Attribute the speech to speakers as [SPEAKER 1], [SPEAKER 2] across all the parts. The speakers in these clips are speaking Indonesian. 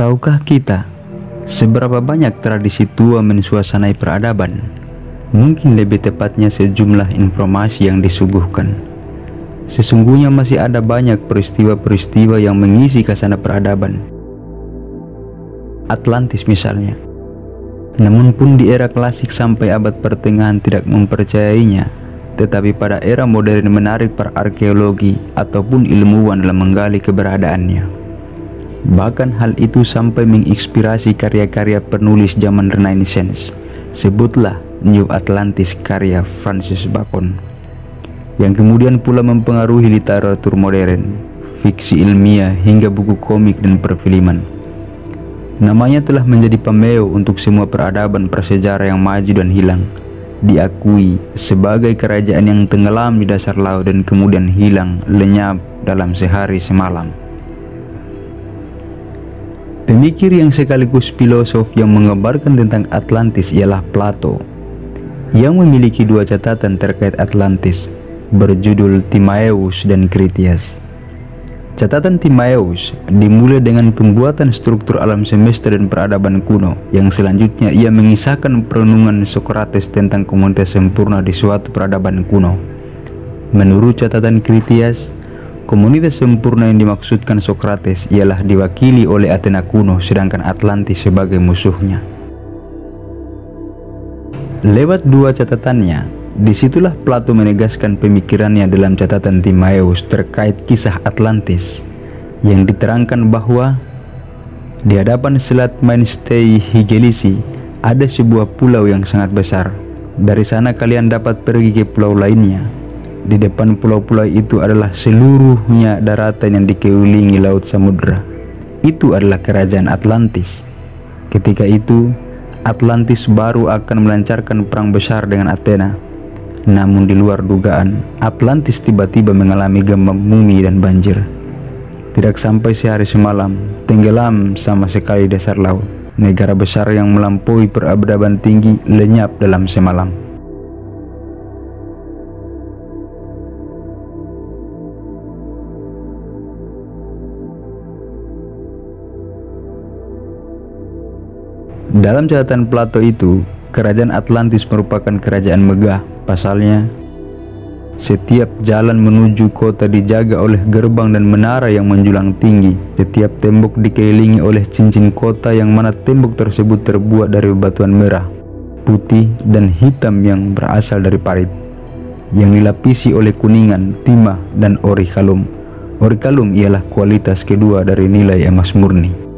[SPEAKER 1] Tahukah kita seberapa banyak tradisi tua mensuasanai peradaban? Mungkin lebih tepatnya sejumlah informasi yang disuguhkan. Sesungguhnya masih ada banyak peristiwa-peristiwa yang mengisi khazanah peradaban. Atlantis misalnya. Namun pun di era klasik sampai abad pertengahan tidak mempercayainya, tetapi pada era modern menarik para arkeologi ataupun ilmuwan dalam menggali keberadaannya. Bahkan hal itu sampai menginspirasi karya-karya penulis zaman Renaissance. Sebutlah New Atlantis karya Francis Bacon, yang kemudian pula mempengaruhi literatur modern, fiksi ilmiah hingga buku komik dan perfilman. Namanya telah menjadi pameo untuk semua peradaban prasejarah yang maju dan hilang, diakui sebagai kerajaan yang tenggelam di dasar laut dan kemudian hilang lenyap dalam sehari semalam. Pemikir yang sekaligus filosof yang menggambarkan tentang Atlantis ialah Plato, yang memiliki dua catatan terkait Atlantis berjudul Timaeus dan Critias. Catatan Timaeus dimulai dengan pembuatan struktur alam semesta dan peradaban kuno, yang selanjutnya ia mengisahkan perenungan Socrates tentang komunitas sempurna di suatu peradaban kuno. Menurut catatan Critias, komunitas sempurna yang dimaksudkan Socrates ialah diwakili oleh Athena kuno, sedangkan Atlantis sebagai musuhnya. Lewat dua catatannya, disitulah Plato menegaskan pemikirannya dalam catatan Timaeus terkait kisah Atlantis, yang diterangkan bahwa di hadapan selat Mainstay Higelisi ada sebuah pulau yang sangat besar. Dari sana kalian dapat pergi ke pulau lainnya. Di depan pulau-pulau itu adalah seluruhnya daratan yang dikelilingi laut samudra. Itu adalah kerajaan Atlantis. Ketika itu, Atlantis baru akan melancarkan perang besar dengan Athena. Namun di luar dugaan, Atlantis tiba-tiba mengalami gempa bumi dan banjir. Tidak sampai sehari semalam, tenggelam sama sekali dasar laut. Negara besar yang melampaui peradaban tinggi lenyap dalam semalam. Dalam catatan Plato itu, kerajaan Atlantis merupakan kerajaan megah. Pasalnya, setiap jalan menuju kota dijaga oleh gerbang dan menara yang menjulang tinggi. Setiap tembok dikelilingi oleh cincin kota, yang mana tembok tersebut terbuat dari batuan merah, putih, dan hitam yang berasal dari parit, yang dilapisi oleh kuningan, timah, dan orikalum. Orikalum ialah kualitas kedua dari nilai emas murni.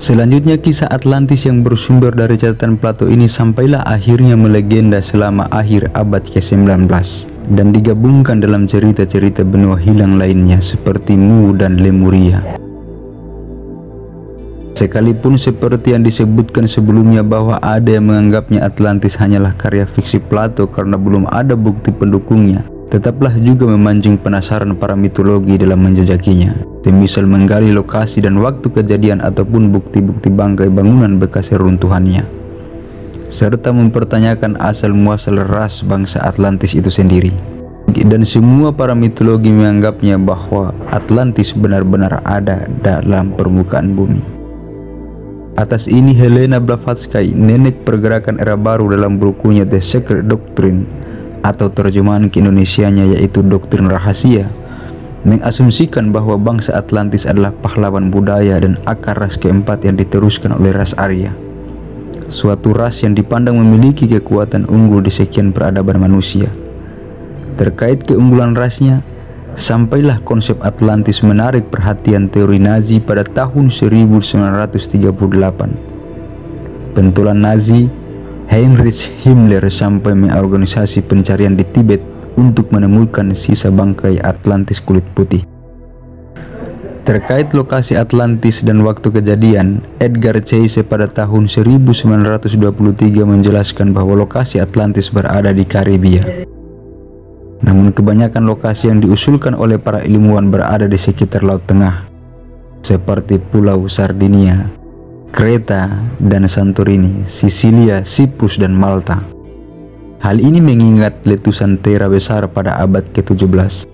[SPEAKER 1] Selanjutnya, kisah Atlantis yang bersumber dari catatan Plato ini sampailah akhirnya melegenda selama akhir abad ke-19 dan digabungkan dalam cerita-cerita benua hilang lainnya seperti Mu dan Lemuria. Sekalipun seperti yang disebutkan sebelumnya bahwa ada yang menganggapnya Atlantis hanyalah karya fiksi Plato karena belum ada bukti pendukungnya, tetaplah juga memancing penasaran para mitologi dalam menjejakinya, semisal menggali lokasi dan waktu kejadian ataupun bukti-bukti bangkai bangunan bekas reruntuhannya, serta mempertanyakan asal-muasal ras bangsa Atlantis itu sendiri. Dan semua para mitologi menganggapnya bahwa Atlantis benar-benar ada dalam permukaan bumi. Atas ini Helena Blavatsky, nenek pergerakan era baru, dalam bukunya The Secret Doctrine, atau terjemahan ke Indonesianya yaitu Doktrin Rahasia, mengasumsikan bahwa bangsa Atlantis adalah pahlawan budaya dan akar ras keempat yang diteruskan oleh ras Arya, suatu ras yang dipandang memiliki kekuatan unggul di sekian peradaban manusia. Terkait keunggulan rasnya, sampailah konsep Atlantis menarik perhatian teori Nazi pada tahun 1938. Pentolan Nazi Heinrich Himmler sampai mengorganisasi pencarian di Tibet untuk menemukan sisa bangkai Atlantis kulit putih. Terkait lokasi Atlantis dan waktu kejadian, Edgar Cayce pada tahun 1923 menjelaskan bahwa lokasi Atlantis berada di Karibia. Namun kebanyakan lokasi yang diusulkan oleh para ilmuwan berada di sekitar Laut Tengah, seperti Pulau Sardinia, Kreta dan Santorini, Sisilia, Siprus, dan Malta. Hal ini mengingat letusan Terra besar pada abad ke-17.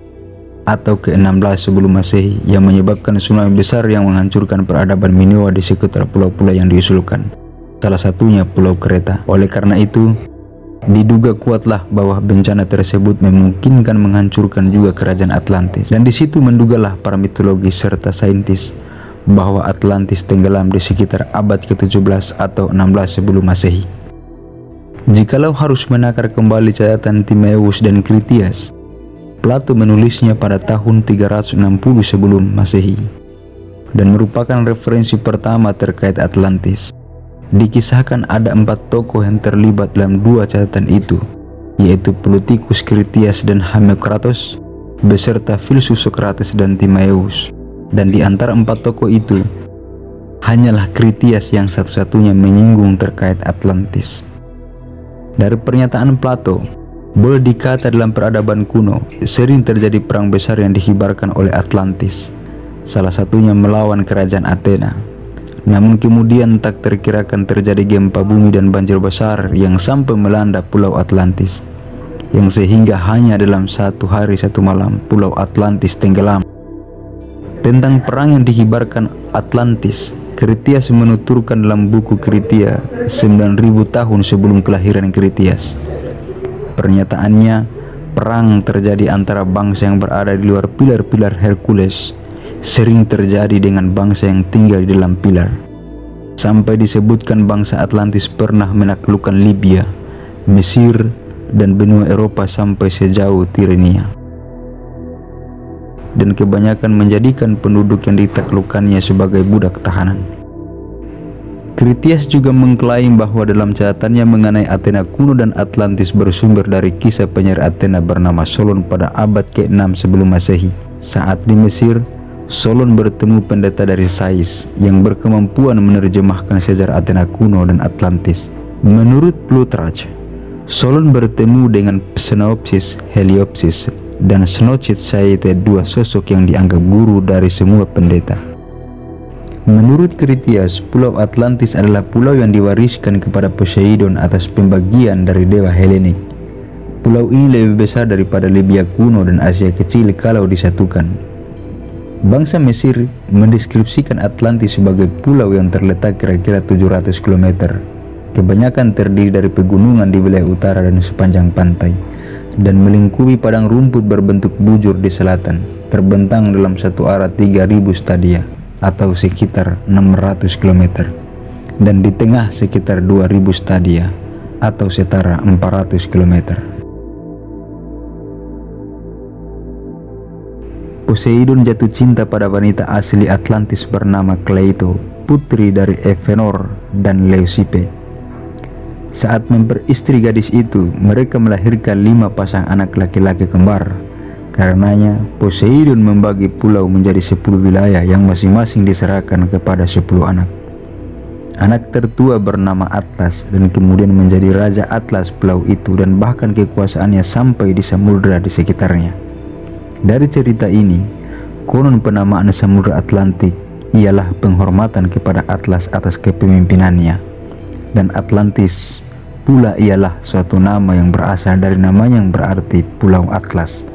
[SPEAKER 1] atau ke-16 sebelum Masehi yang menyebabkan tsunami besar yang menghancurkan peradaban Minoa di sekitar pulau-pulau yang diusulkan. Salah satunya Pulau Kreta. Oleh karena itu, diduga kuatlah bahwa bencana tersebut memungkinkan menghancurkan juga kerajaan Atlantis. Dan di situ mendugalah para mitologis serta saintis bahwa Atlantis tenggelam di sekitar abad ke-17 atau 16 sebelum Masehi. Jikalau harus menakar kembali catatan Timaeus dan Critias, Plato menulisnya pada tahun 360 sebelum Masehi dan merupakan referensi pertama terkait Atlantis. Dikisahkan ada 4 tokoh yang terlibat dalam 2 catatan itu, yaitu Plotikus, Critias, dan Haemokratos beserta filsuf Sokrates dan Timaeus. Dan di antara 4 tokoh itu, hanyalah Critias yang satu-satunya menyinggung terkait Atlantis. Dari pernyataan Plato, boleh dikata dalam peradaban kuno sering terjadi perang besar yang dihibarkan oleh Atlantis, salah satunya melawan kerajaan Athena. Namun kemudian tak terkirakan terjadi gempa bumi dan banjir besar yang sampai melanda pulau Atlantis, yang sehingga hanya dalam 1 hari 1 malam pulau Atlantis tenggelam. Tentang perang yang dihibarkan Atlantis, Critias menuturkan dalam buku Kritia 9.000 tahun sebelum kelahiran Critias. Pernyataannya, perang terjadi antara bangsa yang berada di luar pilar-pilar Hercules sering terjadi dengan bangsa yang tinggal di dalam pilar. Sampai disebutkan bangsa Atlantis pernah menaklukkan Libya, Mesir, dan benua Eropa sampai sejauh Tirenia, dan kebanyakan menjadikan penduduk yang ditaklukkannya sebagai budak tahanan. Critias juga mengklaim bahwa dalam catatannya mengenai Athena kuno dan Atlantis bersumber dari kisah penyair Athena bernama Solon pada abad ke-6 sebelum Masehi. Saat di Mesir, Solon bertemu pendeta dari Sais yang berkemampuan menerjemahkan sejarah Athena kuno dan Atlantis. Menurut Plutarch, Solon bertemu dengan Xenopsis, Heliopsis, dan Snocit, yaitu 2 sosok yang dianggap guru dari semua pendeta. Menurut Critias, Pulau Atlantis adalah pulau yang diwariskan kepada Poseidon atas pembagian dari dewa Helenik. Pulau ini lebih besar daripada Libya kuno dan Asia kecil kalau disatukan. Bangsa Mesir mendeskripsikan Atlantis sebagai pulau yang terletak kira-kira 700 km. Kebanyakan terdiri dari pegunungan di wilayah utara dan sepanjang pantai, dan melingkupi padang rumput berbentuk bujur di selatan, terbentang dalam satu arah 3.000 stadia atau sekitar 600 km, dan di tengah sekitar 2.000 stadia atau setara 400 km. Poseidon jatuh cinta pada wanita asli Atlantis bernama Kleito, putri dari Evenor dan Leucippe. Saat memperistri gadis itu, mereka melahirkan 5 pasang anak laki-laki kembar. Karenanya, Poseidon membagi pulau menjadi 10 wilayah yang masing-masing diserahkan kepada 10 anak. Anak tertua bernama Atlas dan kemudian menjadi Raja Atlas pulau itu, dan bahkan kekuasaannya sampai di samudera di sekitarnya. Dari cerita ini, konon penamaan samudera Atlantik ialah penghormatan kepada Atlas atas kepemimpinannya, dan Atlantis pula ialah suatu nama yang berasal dari namanya yang berarti Pulau Atlas.